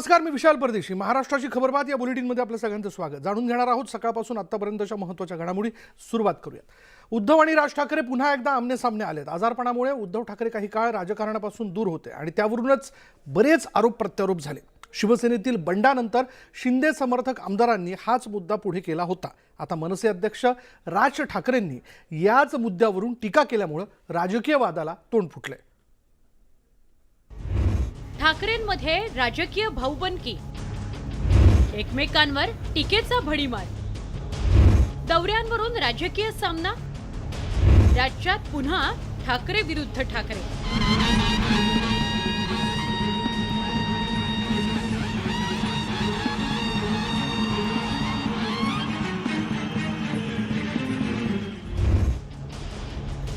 नमस्कार, मी विशाल परदेशी. महाराष्ट्राची खबरबात या बुलेटिनमध्ये आपलं सगळ्यांचं स्वागत. जाणून घेणार आहोत सकाळपासून आतापर्यंतच्या महत्त्वाच्या घडामोडी. सुरुवात करूयात. उद्धव आणि राज ठाकरे पुन्हा एकदा आमने-सामने आलेत. आजारपणामुळे उद्धव ठाकरे काही काळ राजकारणापासून दूर होते आणि त्यावरूनच बरेच आरोप प्रत्यारोप झाले. शिवसेनेतील बंडानंतर शिंदे समर्थक आमदारांनी हाच मुद्दा पुढे केला होता. आता मनसे अध्यक्ष राज ठाकरेंनी याच मुद्द्यावरून टीका केल्यामुळे राजकीय वादाला तोंड फुटले. ठाकरेंमध्ये राजकीय भाऊबंदकी, एकमेकांवर टीकेचा भडीमार, दौऱ्यांवरून राजकीय सामना, राज्यात पुन्हा ठाकरे विरुद्ध ठाकरे.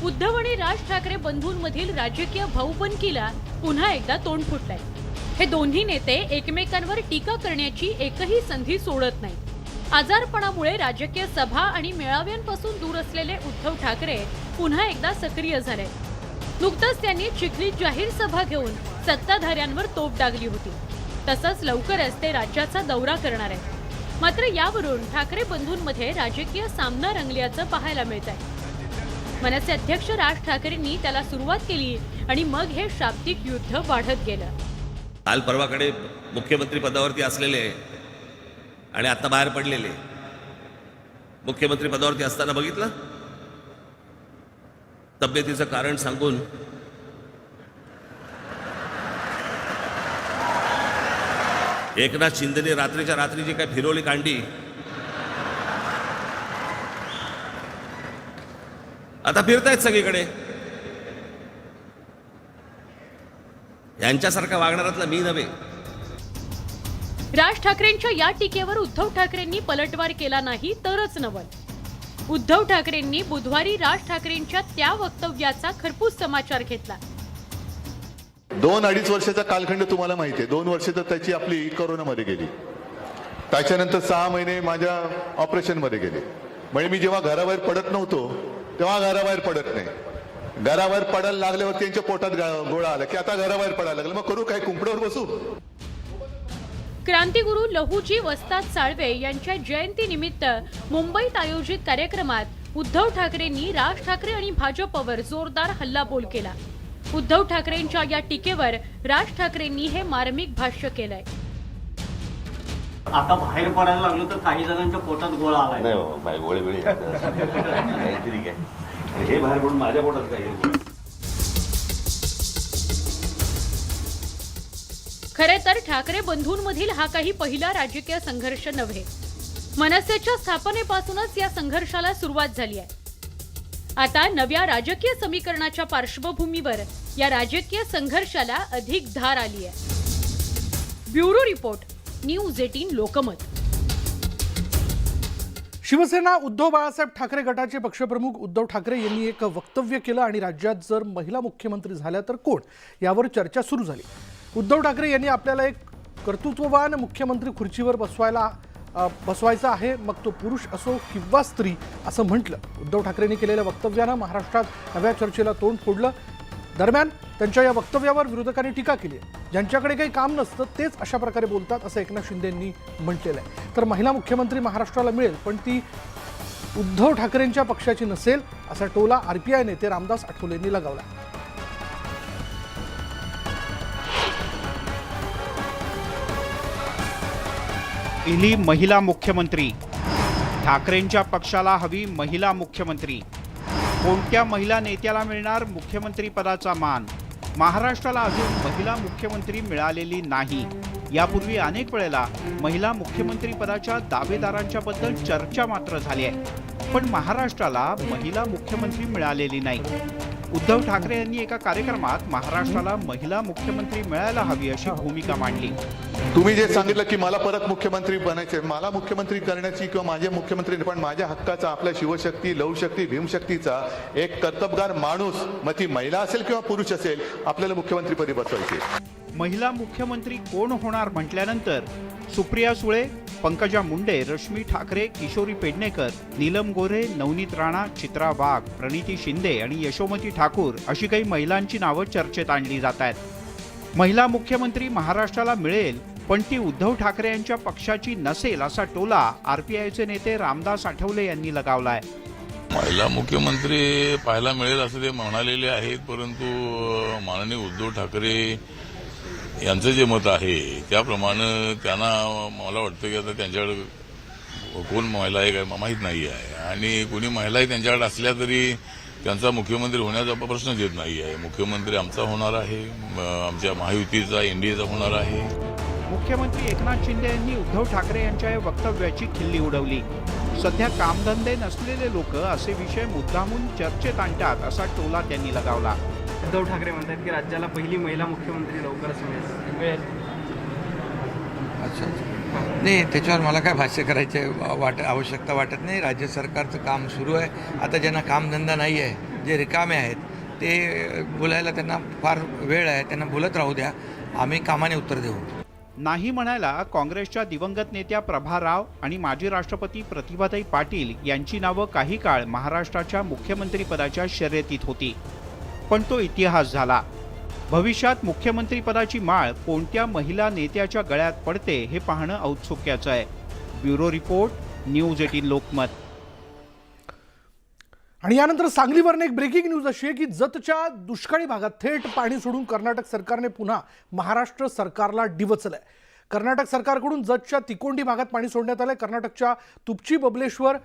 उद्धव आणि राज ठाकरे बंधूंमधील राजकीय भाऊबंदकीला पुन्हा एकदा तोंड फुटलंय. हे दोन्ही नेते एकमेकांवर टीका करण्याची एकही संधी सोडत नाहीत. आजारपणामुळे राजकीय सभा आणि मेळाव्यांपासून दूर असलेले उद्धव ठाकरे पुन्हा एकदा सक्रिय झाले. नुकतंच त्यांनी चिखलीत जाहीर सभा घेऊन सत्ताधाऱ्यांवर तोफ डागली होती. तसंच लवकरच ते राज्याचा दौरा करणार आहेत. मात्र यावरून ठाकरे बंधूंमध्ये राजकीय सामना रंगल्याचं पाहायला मिळत आहे. मनसे अध्यक्ष राज ठाकरेंनी त्याला सुरुवात केली आणि मग हे शाब्दिक युद्ध वाढत गेलं. काल परवाकडे मुख्यमंत्री पदावरती असलेले आणि आता बाहेर पडलेले, मुख्यमंत्री पदावरती असताना बघितलं, तब्येतीचं कारण सांगून एकनाथ शिंदेने रात्रीच्या रात्री जी काय फिरवली कांडी, आता फिरतायत सगळीकडे. यांच्यासारखा वागणारातला मी नव्हे. राज ठाकरेंच्या या टीकेवर उद्धव ठाकरेंनी पलटवार केला नाही तरच नवल. उद्धव ठाकरेंनी बुधवारी राज ठाकरेंच्या त्या वक्तव्याचा खरपूस समाचार घेतला. 2-2.5 वर्षाचा कालखंड तुम्हाला माहिती आहे. 2 वर्ष तर त्याची आपली कोरोनामध्ये गेली. त्याच्यानंतर 6 महिने माझ्या ऑपरेशनमध्ये गेले. म्हणजे मी जेव्हा घराबाहेर पडत नव्हतो तेव्हा घराबाहेर पडत नाही. घराबाहेर पडायला लागल्यावर त्यांच्या पोटात गोळा आला की आता घराबाहेर पडायला लागलं, मग करू काय, कुंपड्यावर बसू. क्रांतिगुरू लहुजी वस्ताद साळवे यांच्या जयंतीनिमित्त मुंबईत आयोजित कार्यक्रमात उद्धव ठाकरेंनी राज ठाकरे आणि भाजपवर जोरदार हल्लाबोल केला. उद्धव ठाकरेंच्या या टीकेवर राज ठाकरेंनी हे मार्मिक भाष्य केलंय. आता बाहेर पडायला लागलो तर काही जणांच्या पोटात गोळा आलाय. नाही बाबा, गोळे बिळे काहीतरी काय हे बाहेर पडून माझ्या पोटात काही. खरे तर ठाकरे बंधूंमधील हा काही पहिला राजकीय संघर्ष नव्हे. मनसेच्या स्थापनेपासूनच या संघर्षाला सुरुवात झाली आहे. आता नव्या राजकीय समीकरणाच्या पार्श्वभूमीवर या राजकीय संघर्षाला अधिक धार आली आहे. Bureau report, news 18 Lokmat. Shiv Sena Uddhav Balasaheb Thackeray गटाचे पक्षप्रमुख उद्धव ठाकरे यांनी एक वक्तव्य केलं आणि राज्यात जर महिला मुख्यमंत्री झाल्या तर कोण, यावर चर्चा सुरू झाली. उद्धव ठाकरे यांनी आपल्याला एक कर्तृत्ववान मुख्यमंत्री खुर्चीवर बसवायचा आहे, मग तो पुरुष असो किंवा स्त्री, असं म्हटलं. उद्धव ठाकरेंनी केलेल्या वक्तव्यानं महाराष्ट्रात नव्या चर्चेला तोंड फोडलं. दरम्यान त्यांच्या या वक्तव्यावर विरोधकांनी टीका केली आहे. ज्यांच्याकडे काही काम नसतं तेच अशा प्रकारे बोलतात, असं एकनाथ शिंदेंनी म्हटलेलं आहे. तर महिला मुख्यमंत्री महाराष्ट्राला मिळेल, पण ती उद्धव ठाकरेंच्या पक्षाची नसेल, असा टोला आरपीआय नेते रामदास आठवलेंनी लगावला. पहिली महिला मुख्यमंत्री, ठाकरेंच्या पक्षाला हवी महिला मुख्यमंत्री. कोणत्या महिला नेत्याला मिळणार मुख्यमंत्री पदाचा मान? महाराष्ट्राला अजून महिला मुख्यमंत्री मिळालेली नाही. यापूर्वी अनेक वेळेला महिला मुख्यमंत्री पदाच्या दावेदारांच्या बद्दल चर्चा मात्र झाली आहे, पण महाराष्ट्राला महिला मुख्यमंत्री मिळालेली नाही. उद्धव ठाकरे यांनी एका कार्यक्रमात महाराष्ट्राला महिला मुख्यमंत्री मिळायला हवी अशी भूमिका मांडली. तुम्ही जे सांगितलं की मला परत मुख्यमंत्री बनायचे, मला मुख्यमंत्री करण्याची किंवा माझे मुख्यमंत्री, पण माझ्या हक्काचा, आपल्या शिवशक्ती, लवशक्ती, भीमशक्तीचा एक कर्तबगार माणूस, मग ती महिला असेल किंवा पुरुष असेल, आपल्याला मुख्यमंत्रीपदी बसवायचे. महिला मुख्यमंत्री कोण होणार म्हटल्यानंतर सुप्रिया सुळे, पंकजा मुंडे, रश्मी ठाकरे, किशोरी पेडणेकर, नीलम गोरे, नवनीत राणा, चित्रा वाघ, प्रणिती शिंदे आणि यशोमती ठाकूर अशी काही महिलांची नावं चर्चेत आणली जात आहेत. महिला मुख्यमंत्री महाराष्ट्राला मिळेल पण ती उद्धव ठाकरे यांच्या पक्षाची नसेल असा टोला आरपीआयचे नेते रामदास आठवले यांनी लगावलाय. महिला मुख्यमंत्री पाहायला मिळेल असं ते म्हणालेले आहेत, परंतु माननीय उद्धव ठाकरे यांचं जे मत आहे त्याप्रमाणे त्यांना मला वाटतं की आता त्यांच्याकडे कोण महिला आहे काय माहीत नाही आहे, आणि कोणी महिलाही त्यांच्याकडे असल्या तरी त्यांचा मुख्यमंत्री होण्याचा प्रश्नच येत नाही आहे. मुख्यमंत्री आमचा होणार आहे, आमच्या महायुतीचा एनडीएचा होणार आहे. मुख्यमंत्री एकनाथ शिंदे यांनी उद्धव ठाकरे यांच्या या वक्तव्याची खिल्ली उडवली. सध्या कामधंदे नसलेले लोक असे विषय मुद्दामून चर्चेत आणतात असा टोला त्यांनी लगावला. उद्धव ठाकरे म्हणतात की राज्याला पहिली महिला मुख्यमंत्री लवकरच मिळेल. अच्छा नाही, त्याच्यावर मला काय भाष्य करायचे आवश्यकता वाटत नाही. राज्य सरकारचं काम सुरू आहे. आता ज्यांना कामधंदा नाही आहे, जे रिकामे आहेत, ते बोलायला त्यांना फार वेळ आहे, त्यांना बोलत राहू द्या, आम्ही कामाने उत्तर देऊ. नाही म्हणायला काँग्रेसच्या दिवंगत नेत्या प्रभा राव आणि माजी राष्ट्रपती प्रतिभाताई पाटील यांची नावं काही काळ महाराष्ट्राच्या मुख्यमंत्रीपदाच्या शर्यतीत होती, पण तो इतिहास झाला. भविष्यात मुख्यमंत्रीपदाची माळ कोणत्या महिला नेत्याच्या गळ्यात पडते हे पाहणं औत्सुक्याचं आहे. Bureau report, news 18 Lokmat. आणि यानंतर सांगलीवरून एक ब्रेकिंग न्यूज अशी आहे की जतच्या दुष्काळी भागात थेट पाणी सोडून कर्नाटक सरकारने पुन्हा महाराष्ट्र सरकारला डिवचलंय. कर्नाटक सरकारकडून जतच्या तिकोंडी भागात पाणी सोडण्यात आलंय. कर्नाटकच्या तुपची बबलेश्वर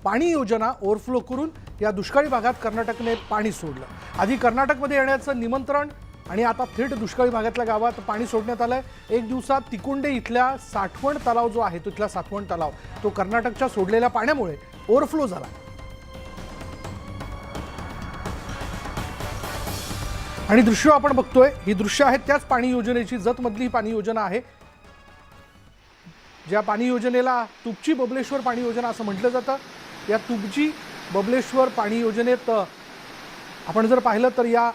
पाणी योजना ओव्हरफ्लो करून या दुष्काळी भागात कर्नाटकने पाणी सोडलं. आधी कर्नाटकमध्ये येण्याचं निमंत्रण आणि आता थेट दुष्काळी भागातल्या गावात पाणी सोडण्यात आलंय. एक दिवसात तिकोंडे इथल्या साठवण तलाव जो आहे तिथला साठवण तलाव तो कर्नाटकच्या सोडलेल्या पाण्यामुळे ओव्हरफ्लो झाला. आणि दृश्य आपण बघतोय, ही दृश्य आहेत त्याच पाणी योजनेची. जतमधली ही पाणी योजना आहे, ज्या पाणी योजनेला तुपची बबलेश्वर पाणी योजना असं म्हटलं जातं. या तुपची बबलेश्वर पाणी योजनेत आपण जर पाहिलं तर या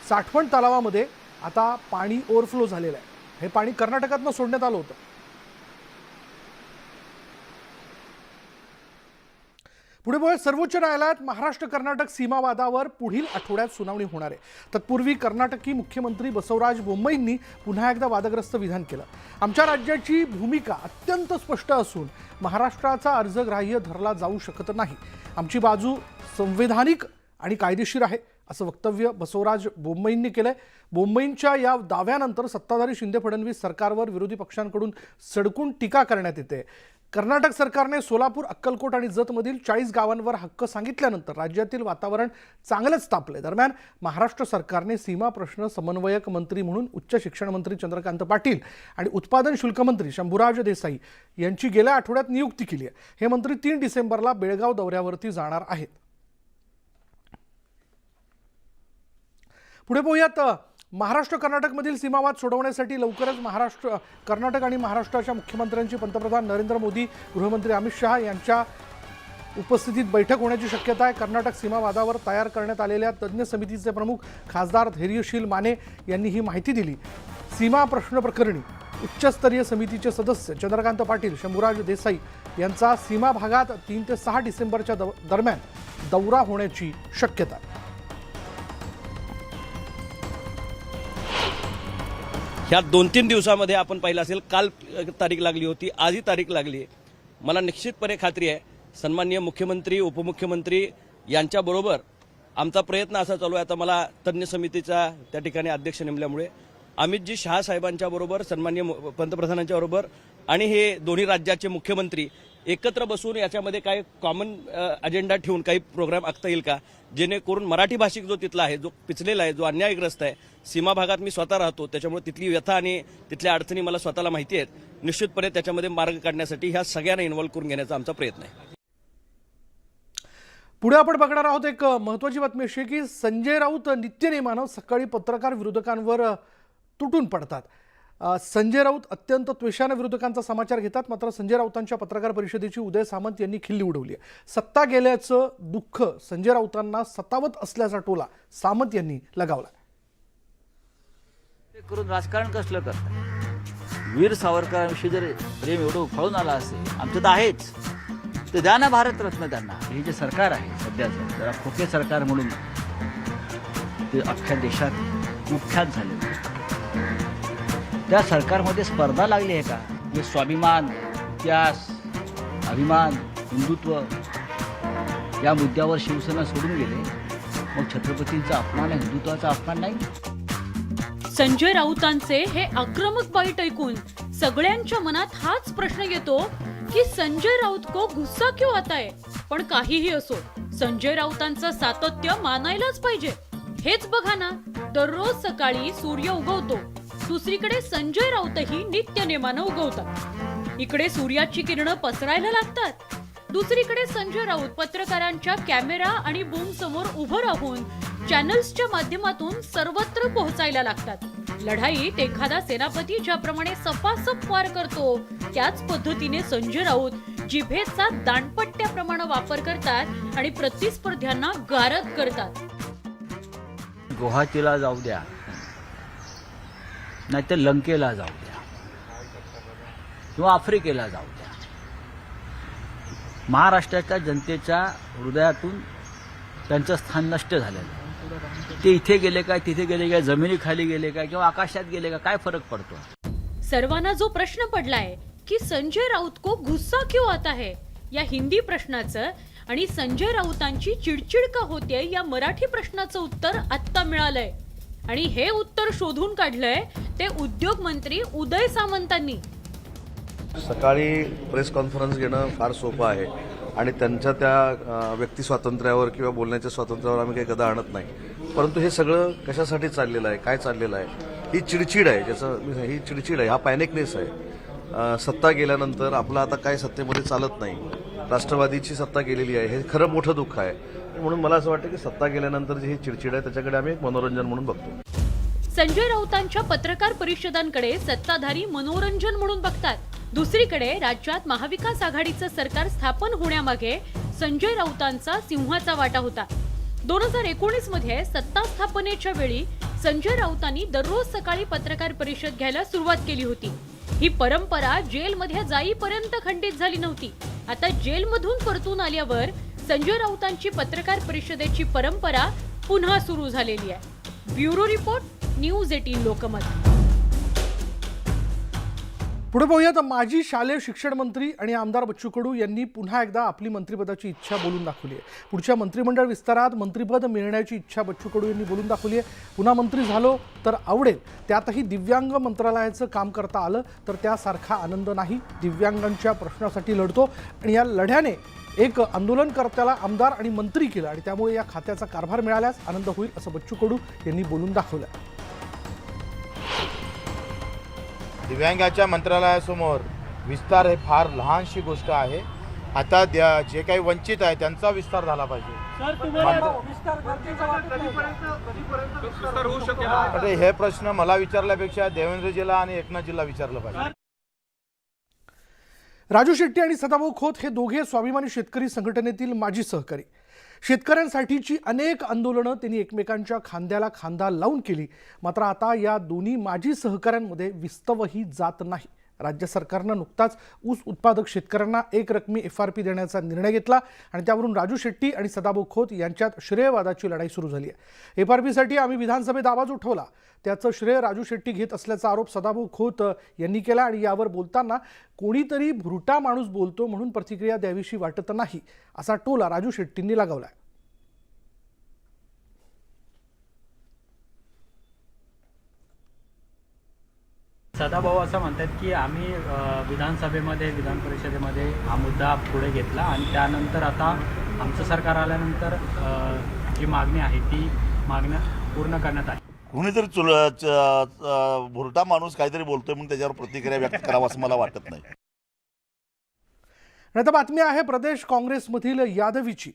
साठवण तलावामध्ये आता पाणी ओव्हरफ्लो झालेलं आहे. हे पाणी कर्नाटकातनं सोडण्यात आलं होतं. पुढे बघूया, सर्वोच्च न्यायालयात महाराष्ट्र कर्नाटक सीमा वादावर पुढील आठवड्यात सुनावणी होणार आहे. तत्पूर्वी कर्नाटकी मुख्यमंत्री बसवराज बोम्मईंनी पुन्हा एकदा वादग्रस्त विधान केलं. आमच्या राज्याची भूमिका अत्यंत स्पष्ट असून महाराष्ट्राचा अर्ज ग्राह्य धरला जाऊ शकत नाही. आमची बाजू संवैधानिक आणि कायदेशीर आहे असं वक्तव्य बसवराज बोम्मईंनी केलंय. बोम्मईंच्या या दाव्यानंतर सत्ताधारी शिंदे फडणवीस सरकारवर विरोधी पक्षांकडून सडकून टीका करण्यात येते. कर्नाटक सरकारने सोलापूर, अक्कलकोट आणि जतमधील 40 गावांवर हक्क सांगितल्यानंतर राज्यातील वातावरण चांगलंच तापले. दरम्यान महाराष्ट्र सरकारने सीमा प्रश्न समन्वयक मंत्री म्हणून उच्च शिक्षण मंत्री चंद्रकांत पाटील आणि उत्पादन शुल्क मंत्री शंभूराज देसाई यांची गेल्या आठवड्यात नियुक्ती केली आहे. हे मंत्री 3 डिसेंबरला बेळगाव दौऱ्यावरती जाणार आहेत. पुढे पाहूयात, महाराष्ट्र कर्नाटकमधील सीमावाद सोडवण्यासाठी लवकरच कर्नाटक आणि महाराष्ट्राच्या मुख्यमंत्र्यांची पंतप्रधान नरेंद्र मोदी, गृहमंत्री अमित शहा यांच्या उपस्थितीत बैठक होण्याची शक्यता आहे. कर्नाटक सीमावादावर तयार करण्यात आलेल्या तज्ज्ञ समितीचे प्रमुख खासदार धैर्यशील माने यांनी ही माहिती दिली. सीमा प्रश्न प्रकरणी उच्चस्तरीय समितीचे सदस्य चंद्रकांत पाटील, शंभूराज देसाई यांचा सीमा भागात 3 ते 6 डिसेंबरच्या दरम्यान दौरा होण्याची शक्यता आहे. ह्या 2-3 दिवसामध्ये आपण पाहिलं असेल, काल तारीख लागली होती, आजही तारीख लागली आहे. मला निश्चितपणे खात्री आहे सन्माननीय मुख्यमंत्री, उपमुख्यमंत्री यांच्याबरोबर आमचा प्रयत्न असा चालू आहे. आता मला तज्ज्ञ समितीचा त्या ठिकाणी अध्यक्ष नेमल्यामुळे अमितजी शहा साहेबांच्या बरोबर, सन्माननीय पंतप्रधानांच्या बरोबर आणि हे दोन्ही राज्याचे मुख्यमंत्री एकत्र बसून याच्यामध्ये काही कॉमन अजेंडा ठेवून काही प्रोग्राम आखता येईल का, जेणेकरून मराठी भाषिक जो तिथला आहे, जो पिचलेला आहे, जो अन्यायग्रस्त आहे, सीमा भागात मी स्वतः राहतो, त्याच्यामुळे तिथली व्यथा आणि तिथल्या अडचणी मला स्वतःला माहिती आहेत. निश्चितपणे त्याच्यामध्ये मार्ग काढण्यासाठी ह्या सगळ्यांना इन्व्हॉल्व करून घेण्याचा आमचा प्रयत्न आहे. पुढे आपण बघणार आहोत एक महत्त्वाची बातमी अशी की संजय राऊत नित्यनेमानं सकाळी पत्रकार विरोधकांवर तुटून पडतात. संजय राऊत अत्यंत त्वेषाने विरोधकांचा समाचार घेतात. मात्र संजय राऊतांच्या पत्रकार परिषदेची उदय सामंत यांनी खिल्ली उडवली आहे. सत्ता गेल्याचं दुःख संजय राऊतांना सतावत असल्याचा टोला सामंत यांनी लगावला. करून राजकारण कसलं करतात? वीर सावरकरांविषयी जर प्रेम एवढं उफाळून आला असेल, आमचं तर आहेच, तर द्या ना भारतरत्न त्यांना. हे जे सरकार आहे सध्याचं, जरा खोके सरकार म्हणून ते अख्ख्या देशात कुख्यात झाले. त्या सरकारमध्ये स्पर्धा लागली आहे का? म्हणजे स्वाभिमान, इतिहास, अभिमान, हिंदुत्व या मुद्द्यावर शिवसेना सोडून गेले. मग छत्रपतींचा अपमान हिंदुत्वाचा अपमान नाही. संजय राऊतांचे हे आक्रमक बाईट ऐकून सगळ्यांच्या मनात हाच प्रश्न येतो की संजय राऊत को गुस्सा क्यों आता है. पण काहीही असो, संजय राऊतांचं सातत्य मानायलाच पाहिजे. हेच बघा ना, दररोज सकाळी सूर्य उगवतो, दुसरीकडे संजय राऊतही नित्यनेमानं उगवतात. इकडे सूर्याची किरणं पसरायला लागतात, दुसरीकडे संजय राऊत पत्रकारांच्या कॅमेरा आणि बूम समोर उभं राहून चॅनल्सच्या माध्यमातून सर्वत्र पोहोचायला लागतात. लढाईत एखादा सेनापती ज्याप्रमाणे सपासप वार करतो, त्याच पद्धतीने संजय राऊत जिभेचा दांडपट्ट्याप्रमाणे वापर करतात आणि प्रतिस्पर्ध्यांना गारद करतात. गुवाहाटीला जाऊ द्या, नाहीतर लंकेला जाऊ द्या किंवा आफ्रिकेला जाऊ द्या, महाराष्ट्राच्या जनतेच्या हृदयातून त्यांचं स्थान नष्ट झालेलं आहे. ते इथे गेले काय, तिथे गेले काय, जमिनीखाली गेले काय किंवा आकाशात गेले का, काय फरक पडतो? सर्वांना जो प्रश्न पडलाय की संजय राऊत को गुस्सा क्यों आता है, या हिंदी प्रश्नाचं आणि संजय राऊतांची चिडचिड का होते या मराठी प्रश्नाचं उत्तर आत्ता मिळालंय. आणि हे उत्तर शोधून काढलंय ते उद्योग मंत्री उदय सामंतांनी. सकाळी प्रेस कॉन्फरन्स घेणं फार सोपं आहे आणि त्यांच्या त्या व्यक्ती स्वातंत्र्यावर किंवा बोलण्याच्या स्वातंत्र्यावर आम्ही काही गदा आणत नाही. परंतु हे सगळं कशासाठी चाललेलं आहे, काय चाललेलं आहे, ही चिडचिड आहे. ही चिडचिड आहे, हा पॅनिकनेस आहे. सत्ता गेल्यानंतर आपलं आता काय सत्तेमध्ये चालत नाही, राष्ट्रवादीची सत्ता गेलेली आहे, हे खरं मोठं दुःख आहे. म्हणून मला असं वाटतं की सत्ता गेल्यानंतर जी ही चिडचिड आहे त्याच्याकडे आम्ही एक मनोरंजन म्हणून बघतो. संजय राऊतांच्या पत्रकार परिषदांकडे सत्ताधारी मनोरंजन म्हणून बघतात. दुसरीकडे राज्यात महाविकास आघाडीचं सरकार स्थापन होण्यामागे संजय राऊतांचा सिंहाचा वाटा होता. 2019 मध्ये सत्ता स्थापनेच्या वेळी संजय राऊतांनी दररोज सकाळी पत्रकार परिषद घ्यायला सुरुवात केली होती. ही परंपरा जेलमध्ये जाईपर्यंत खंडित झाली नव्हती. आता जेलमधून परतून आल्यावर संजय राऊतांची पत्रकार परिषदेची परंपरा पुन्हा सुरू झालेली आहे. Bureau report, news 18 Lokmat. पुढे पाहूयात. माजी शालेय शिक्षण मंत्री आणि आमदार बच्चू कडू यांनी पुन्हा एकदा आपली मंत्रिपदाची इच्छा बोलून दाखवली आहे. पुढच्या मंत्रिमंडळ विस्तारात मंत्रिपद मिळण्याची इच्छा बच्चू कडू यांनी बोलून दाखवली आहे. पुन्हा मंत्री झालो तर आवडेल, त्यातही दिव्यांग मंत्रालयाचं काम करता आलं तर त्यासारखा आनंद नाही. दिव्यांगांच्या प्रश्नासाठी लढतो आणि या लढ्याने एक आंदोलनकर्त्याला आमदार आणि मंत्री केलं आणि त्यामुळे या खात्याचा कारभार मिळाल्यास आनंद होईल असं बच्चू कडू यांनी बोलून दाखवलं. दिव्यांगाच्या मंत्रालयासमोर विस्तार हे फार लहानशी गोष्ट आहे. आता जे काही वंचित आहे त्यांचा विस्तार झाला पाहिजे. अरे हे प्रश्न मला विचारल्यापेक्षा देवेंद्रजीला आणि एकनाथजीला विचारलं पाहिजे. राजू शेट्टी आणि सदाभाऊ खोत हे दोघे स्वाभिमानी शेतकरी संघटनेतील माजी सहकारी. शेतकऱ्यांसाठीची अनेक आंदोलनं त्यांनी एकमेकांच्या खांद्याला खांदा लावून केली. मात्र आता या दोन्ही माजी सहकाऱ्यांमध्ये विस्तवही जात नाही. राज्य सरकारनं नुकताच ऊस उत्पादक शेतकऱ्यांना एक रकमी FRP देण्याचा निर्णय घेतला आणि त्यावरून राजू शेट्टी आणि सदाभाऊ खोत यांच्यात श्रेयवादाची लढाई सुरू झाली आहे. FRPसाठी आम्ही विधानसभेत आवाज उठवला, त्याचं श्रेय राजू शेट्टी घेत असल्याचा आरोप सदाभाऊ खोत यांनी केला आणि यावर बोलताना कोणीतरी भुरटा माणूस बोलतो म्हणून प्रतिक्रिया द्यावीशी वाटत नाही असा टोला राजू शेट्टींनी लगावला. सदाभाऊ असं म्हणतात की आम्ही विधानसभेमध्ये, विधान परिषदेमध्ये हा मुद्दा पुढे घेतला आणि त्यानंतर आता आमचं सरकार आल्यानंतर जी मागणी आहे ती मागण्या पूर्ण करण्यात आली. कुणीतरी भुरटा माणूस काहीतरी बोलतोय म्हणून त्याच्यावर प्रतिक्रिया व्यक्त करावं असं मला वाटत नाही. आता बातमी आहे प्रदेश काँग्रेसमधील यादवीची.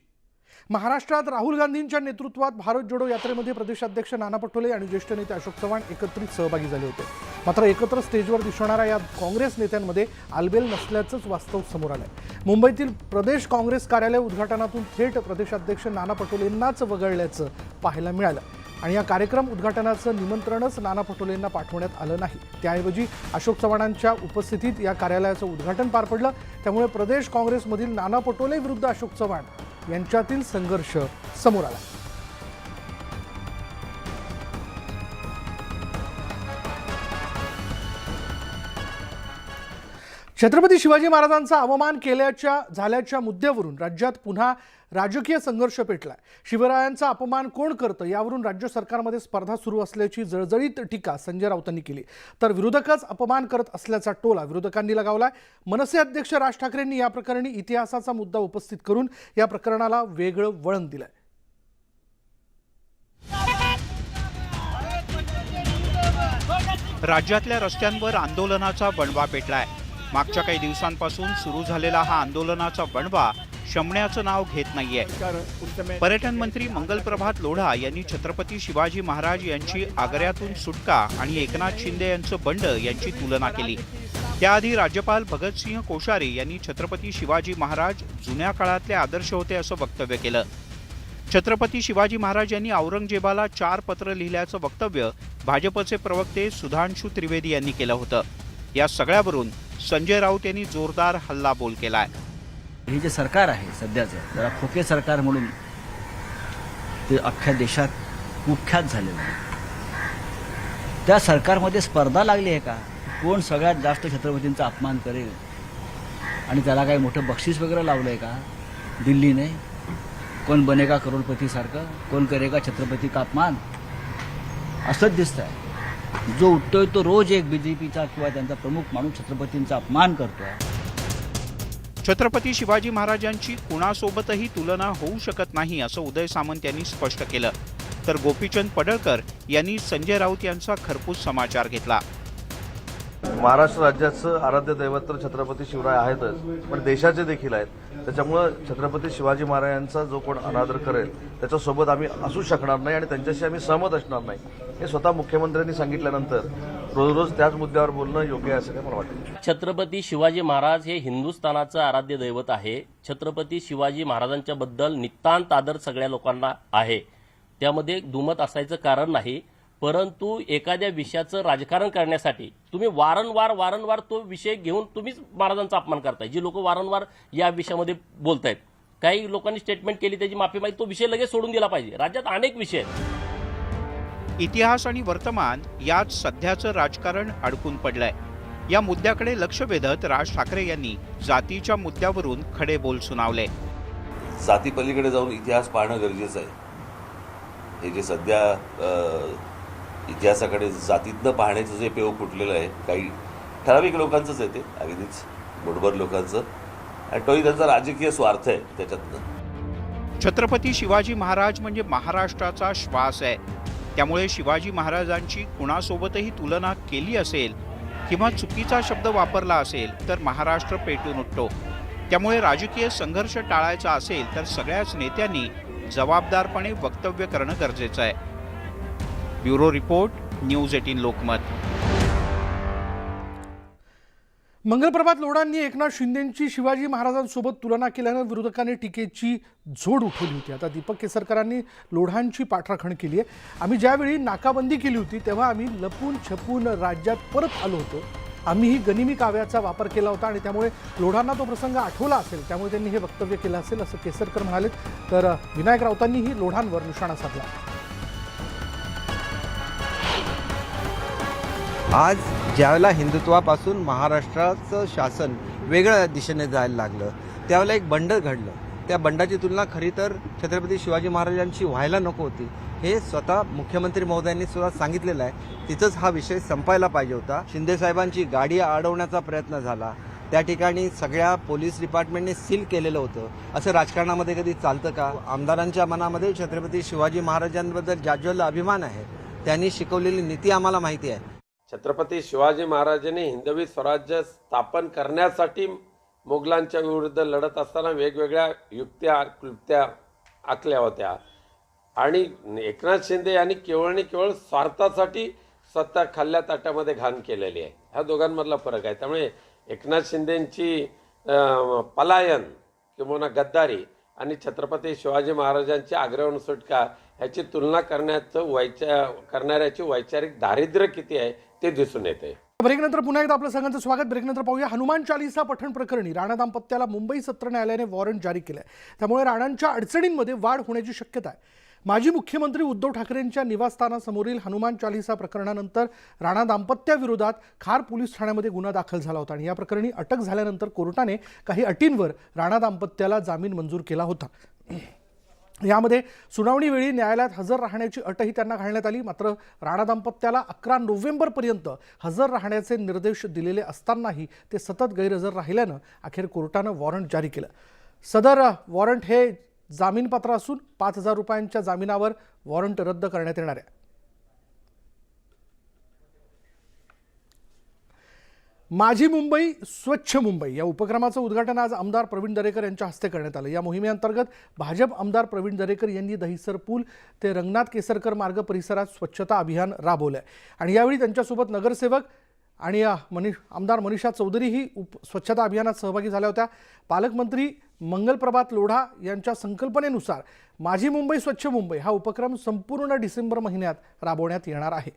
महाराष्ट्रात राहुल गांधींच्या नेतृत्वात भारत जोडो यात्रेमध्ये प्रदेशाध्यक्ष नाना पटोले आणि ज्येष्ठ नेते अशोक चव्हाण एकत्रित सहभागी झाले होते. मात्र एकत्र स्टेजवर दिसणाऱ्या या काँग्रेस नेत्यांमध्ये आलबेल नसल्याचंच वास्तव समोर आलंय. मुंबईतील प्रदेश काँग्रेस कार्यालय उद्घाटनातून थेट प्रदेशाध्यक्ष नाना पटोलेंनाच वगळल्याचं पाहायला मिळालं आणि या कार्यक्रम उद्घाटनाचं निमंत्रणच नाना पटोलेंना पाठवण्यात आलं नाही. त्याऐवजी अशोक चव्हाणांच्या उपस्थितीत या कार्यालयाचं उद्घाटन पार पडलं. त्यामुळे प्रदेश काँग्रेसमधील नाना पटोले विरुद्ध अशोक चव्हाण यांच्यातील संघर्ष समोर आला. छत्रपती शिवाजी महाराजांचा अवमान झाल्याच्या मुद्द्यावरून राज्यात पुन्हा राजकीय संघर्ष पेटलाय. शिवरायांचा अपमान कोण करतं यावरून राज्य सरकारमध्ये स्पर्धा सुरू असल्याची जळजळीत टीका संजय राऊतांनी केली. तर विरोधकच अपमान करत असल्याचा टोला विरोधकांनी लगावलाय. मनसे अध्यक्ष राज ठाकरेंनी या प्रकरणी इतिहासाचा मुद्दा उपस्थित करून या प्रकरणाला वेगळं वळण दिलंय. राज्यातल्या रस्त्यांवर आंदोलनाचा वणवा पेटलाय. मागच्या काही दिवसांपासून सुरू झालेला हा आंदोलनाचा वणवा शमण्याचं नाव घेत नाहीये. पर्यटन मंत्री मंगलप्रभात लोढा यांनी छत्रपती शिवाजी महाराज यांची आग्र्यातून सुटका आणि एकनाथ शिंदे यांचं बंड यांची तुलना केली. त्याआधी राज्यपाल भगतसिंह कोश्यारी यांनी छत्रपती शिवाजी महाराज जुन्या काळातले आदर्श होते असं वक्तव्य केलं. छत्रपती शिवाजी महाराज यांनी औरंगजेबाला 4 पत्र लिहिल्याचं वक्तव्य भाजपचे प्रवक्ते सुधांशू त्रिवेदी यांनी केलं होतं. या सगळ्यावरून संजय राऊत यांनी जोरदार हल्लाबोल केलाय. हे जे सरकार आहे सध्याचं जरा खोके सरकार म्हणून ते अख्ख्या देशात कुख्यात झालेलं आहे. त्या सरकारमध्ये स्पर्धा लागली आहे का, कोण सगळ्यात जास्त छत्रपतींचा अपमान करेल आणि त्याला काही मोठं बक्षीस वगैरे लावलं आहे का दिल्लीने. कोण बनेगा करोडपतीसारखं, कोण करेगा छत्रपती का अपमान, असंच दिसतं आहे. जो उठतोय तो रोज एक बीजेपीचा किंवा त्यांचा प्रमुख माणूस छत्रपतींचा अपमान करतोय. छत्रपती शिवाजी महाराजांची कुणासोबतही तुलना होऊ शकत नाही असं उदय सामंत यांनी स्पष्ट केलं. तर गोपीचंद पडळकर यांनी संजय राऊत यांचा खरपूस समाचार घेतला. महाराष्ट्र राज्याचं आराध्य दैवत तर छत्रपती शिवराय आहेतच, पण देशाचे देखील आहेत. त्याच्यामुळं छत्रपती शिवाजी महाराजांचा जो कोण अनादर करेल त्याच्यासोबत आम्ही असू शकणार नाही आणि त्यांच्याशी आम्ही सहमत असणार नाही. हे स्वतः मुख्यमंत्र्यांनी सांगितल्यानंतर रोज रोज त्याच मुद्द्यावर बोलणं योग्य आहे असं काय मला वाटतं. छत्रपती शिवाजी महाराज हे हिंदुस्थानाचं आराध्य दैवत आहे. छत्रपती शिवाजी महाराजांच्या बद्दल नितांत आदर सगळ्या लोकांना आहे, त्यामध्ये दुमत असायचं कारण नाही. परंतु एखाद्या विषयाचं राजकारण करण्यासाठी तुम्ही वारंवार तो विषय घेऊन तुम्हीच महाराजांचा अपमान करताय. जी लोक वारंवार या विषयामध्ये बोलतायत, काही लोकांनी स्टेटमेंट केली त्याची माफी मागितली, तो विषय लगेच सोडून दिला पाहिजे. राज्यात अनेक विषय आहेत. इतिहास आणि वर्तमान यात सध्याचं राजकारण अडकून पडलंय. या मुद्द्याकडे लक्ष वेधत राज ठाकरे यांनी जातीच्या मुद्द्यावरून खडे बोल सुनावले. जाती पलीकडे जाऊन इतिहास पाहणं गरजेचं आहे. हे जे सध्या इतिहासाकडे जातीतनं पाहण्याचं जे पेव फुटलेलं आहे, काही ठराविक लोकांचंच आहे, ते अगदीच बोटभर लोकांचं, आणि तोही त्यांचा राजकीय स्वार्थ आहे त्याच्यातनं. छत्रपती शिवाजी महाराज म्हणजे महाराष्ट्राचा श्वास आहे. त्यामुळे शिवाजी महाराजांची कुणासोबतही तुलना केली असेल किंवा चुकीचा शब्द वापरला असेल तर महाराष्ट्र पेटून उठतो. त्यामुळे राजकीय संघर्ष टाळायचा असेल तर सगळ्याच नेत्यांनी जबाबदारपणे वक्तव्य करणं गरजेचं आहे. Bureau report, news 18 Lokmat. Mangal Prabhat लोढांनी एकनाथ शिंदेंची शिवाजी महाराजांसोबत तुलना केल्यानं विरोधकांनी टीकेची झोड उठवली होती. आता दीपक केसरकरांनी लोढांची पाठराखण केली आहे. आम्ही ज्यावेळी नाकाबंदी केली होती तेव्हा आम्ही लपून छपून राज्यात परत आलो होतो. आम्हीही गनिमी काव्याचा वापर केला होता आणि त्यामुळे लोढांना तो प्रसंग आठवला असेल, त्यामुळे त्यांनी हे वक्तव्य केलं असेल असं केसरकर म्हणाले. तर विनायक राऊतांनीही लोढांवर निशाणा साधला. आज ज्यावेळेला हिंदुत्वापासून महाराष्ट्राचं शासन वेगळ्या दिशेने जायला लागलं त्यावेळेला एक बंड घडलं. त्या बंडाची तुलना खरी तर छत्रपती शिवाजी महाराजांची व्हायला नको होती. हे स्वतः मुख्यमंत्री महोदयांनी सुद्धा सांगितलेलं आहे. तिथंच हा विषय संपायला पाहिजे होता. शिंदेसाहेबांची गाडी अडवण्याचा प्रयत्न झाला, त्या ठिकाणी सगळ्या पोलीस डिपार्टमेंटने सील केलेलं होतं. असं राजकारणामध्ये कधी चालतं का? आमदारांच्या मनामध्ये छत्रपती शिवाजी महाराजांबद्दल जाज्वल्य अभिमान आहे. त्यांनी शिकवलेली नीती आम्हाला माहिती आहे. छत्रपती शिवाजी महाराजांनी हिंदवी स्वराज्य स्थापन करण्यासाठी मोगलांच्या विरुद्ध लढत असताना वेगवेगळ्या युक्त्या क्लुप्त्या आखल्या होत्या आणि एकनाथ शिंदे यांनी केवळ स्वार्थासाठी स्वतः खाल्ल्या ताट्यामध्ये घाण केलेली आहे. ह्या दोघांमधला फरक आहे. त्यामुळे एकनाथ शिंदेंची पलायन किंवा गद्दारी आणि छत्रपती शिवाजी महाराजांची आग्र्याहून सुटका ह्याची तुलना करणाऱ्याची वैचारिक दारिद्र्य किती आहे ते दिसून येते. ब्रेकनंतर पुन्हा एकदा आपलं सगळ्यांचं स्वागत. ब्रेकनंतर पाहूया हनुमान चालीसा पठण प्रकरणी राणा दाम्पत्याला मुंबई सत्र न्यायालयाने वॉरंट जारी केलं आहे. त्यामुळे राणांच्या अडचणींमध्ये वाढ होण्याची शक्यता आहे. माजी मुख्यमंत्री उद्धव ठाकरेंच्या निवासस्थानासमोरील हनुमान चालिसा प्रकरणानंतर राणा दाम्पत्याविरोधात खार पोलीस ठाण्यामध्ये गुन्हा दाखल झाला होता आणि या प्रकरणी अटक झाल्यानंतर कोर्टाने काही अटींवर राणा दाम्पत्याला जामीन मंजूर केला होता. यामध्ये सुनावणीवेळी न्यायालयात हजर राहण्याची अटही त्यांना घालण्यात आली. मात्र राणा दाम्पत्याला 11 नोव्हेंबरपर्यंत हजर राहण्याचे निर्देश दिलेले असतानाही ते सतत गैरहजर राहिल्यानं अखेर कोर्टानं वॉरंट जारी केलं. सदर वॉरंट हे जामीनपात्र असून 5,000 रुपयांच्या जामिनावर वॉरंट रद्द करण्यात येणार आहे. माझी मुंबई स्वच्छ मुंबई या उपक्रमाचं उद्घाटन आज आमदार प्रवीण दरेकर यांच्या हस्ते करण्यात आलं. या मोहिमेअंतर्गत भाजप आमदार प्रवीण दरेकर यांनी दहिसर पूल ते रंगनाथ केसरकर मार्ग परिसरात स्वच्छता अभियान राबवलं आहे आणि यावेळी त्यांच्यासोबत नगरसेवक आणि आमदार मनीषा चौधरीही स्वच्छता अभियानात सहभागी झाल्या होत्या. पालकमंत्री मंगलप्रभात लोढा यांच्या संकल्पनेनुसार माझी मुंबई स्वच्छ मुंबई हा उपक्रम संपूर्ण डिसेंबर महिन्यात राबवण्यात येणार आहे.